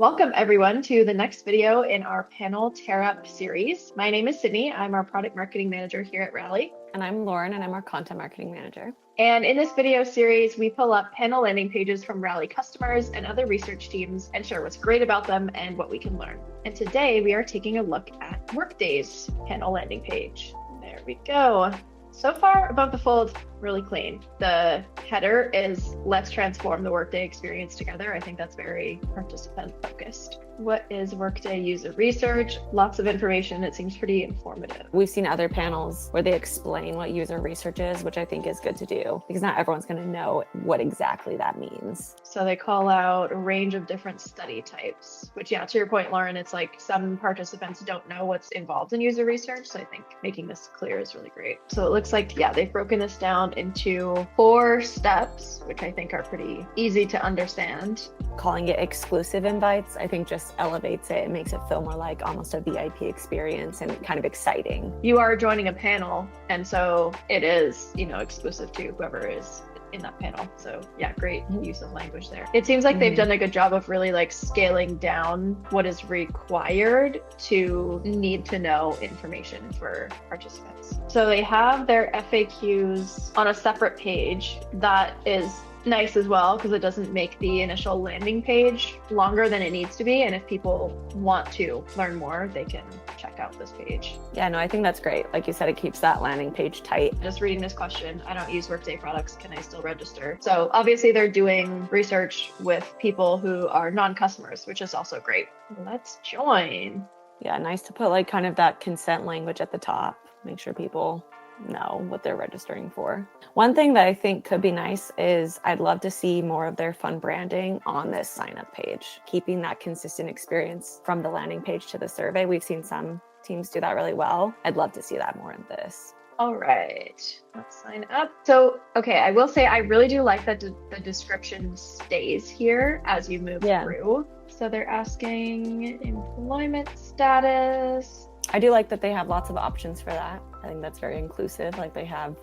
Welcome everyone to the next video in our panel tear-up series. My name is Sydney. I'm our product marketing manager here at Rally. And I'm Lauren, and I'm our content marketing manager. And in this video series, we pull up panel landing pages from Rally customers and other research teams and share what's great about them and what we can learn. And today we are taking a look at Workday's panel landing page. There we go. So far, above the fold, really clean. The header is let's transform the Workday experience together. I think that's very participant focused. What is Workday user research? Lots of information. It seems pretty informative. We've seen other panels where they explain what user research is, which I think is good to do because not everyone's going to know what exactly that means. So they call out a range of different study types, which, yeah, to your point, Lauren, it's like some participants don't know what's involved in user research. So I think making this clear is really great. So it looks like, yeah, they've broken this down into 4 steps, which I think are pretty easy to understand. Calling it exclusive invites, I think just elevates it and makes it feel more like almost a VIP experience and kind of exciting. You are joining a panel, and so it is, exclusive to whoever is in that panel. So yeah, great use of language there. It seems like they've done a good job of really scaling down what is required to need to know information for participants. So they have their FAQs on a separate page that is nice as well, because it doesn't make the initial landing page longer than it needs to be. And if people want to learn more, they can check out this page. Yeah, no, I think that's great. Like you said, it keeps that landing page tight. Just reading this question, I don't use Workday products. Can I still register? So obviously they're doing research with people who are non-customers, which is also great. Let's join. Yeah, nice to put kind of that consent language at the top. Make sure people know what they're registering for. One thing that I think could be nice is I'd love to see more of their fun branding on this sign up page, keeping that consistent experience from the landing page to the survey. We've seen some teams do that really well. I'd love to see that more in this. All right, let's sign up. So, okay, I will say I really do like that the description stays here as you move through. So they're asking employment status. I do like that they have lots of options for that. I think that's very inclusive. Like they have,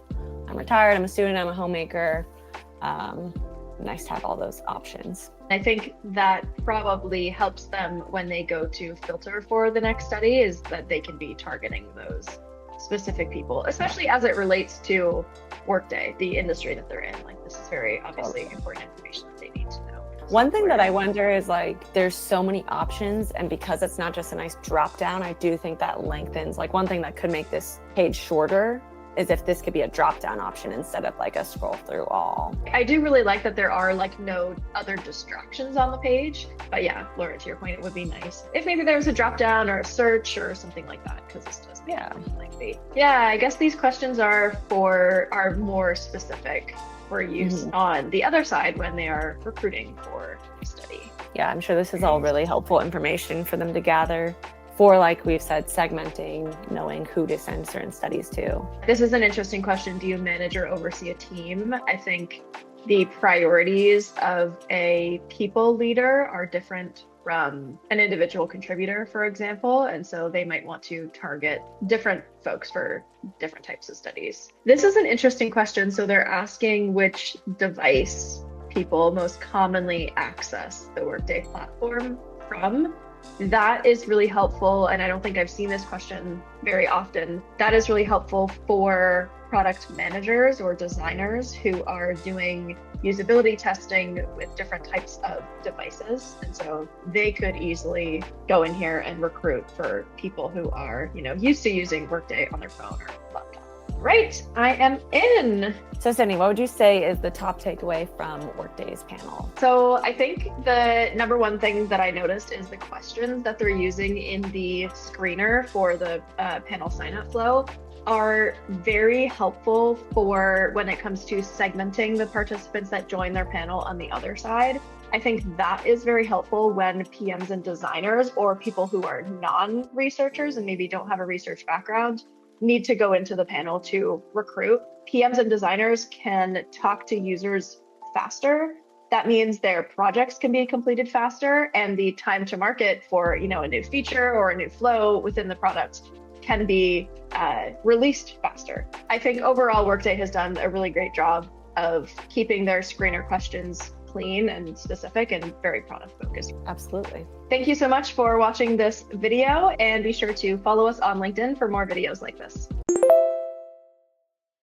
I'm retired, I'm a student, I'm a homemaker. Nice to have all those options. I think that probably helps them when they go to filter for the next study, is that they can be targeting those specific people, especially as it relates to Workday, the industry that they're in. This is very obviously important information that they need to know. One thing that I wonder is there's so many options, and because it's not just a nice drop down, I do think that lengthens. One thing that could make this page shorter is if this could be a drop down option instead of a scroll through all. I do really like that there are no other distractions on the page. But yeah, Laura, to your point, it would be nice if maybe there was a drop down or a search or something like that, because this does lengthy. Yeah, I guess these questions are more specific for use on the other side when they are recruiting for a study. Yeah, I'm sure this is all really helpful information for them to gather for, like we've said, segmenting, knowing who to send certain studies to. This is an interesting question. Do you manage or oversee a team? I think the priorities of a people leader are different from an individual contributor, for example, and so they might want to target different folks for different types of studies. This is an interesting question. So they're asking which device people most commonly access the Workday platform from. That is really helpful, and I don't think I've seen this question very often. That is really helpful for product managers or designers who are doing usability testing with different types of devices. And so they could easily go in here and recruit for people who are, used to using Workday on their phone or laptop. Right, I am in. So Sydney, what would you say is the top takeaway from Workday's panel? So I think the number one thing that I noticed is the questions that they're using in the screener for the panel sign-up flow are very helpful for when it comes to segmenting the participants that join their panel on the other side. I think that is very helpful when PMs and designers or people who are non-researchers and maybe don't have a research background need to go into the panel to recruit. PMs and designers can talk to users faster. That means their projects can be completed faster, and the time to market for a new feature or a new flow within the product can be released faster. I think overall Workday has done a really great job of keeping their screener questions clean and specific and very product focused. Absolutely. Thank you so much for watching this video, and be sure to follow us on LinkedIn for more videos like this.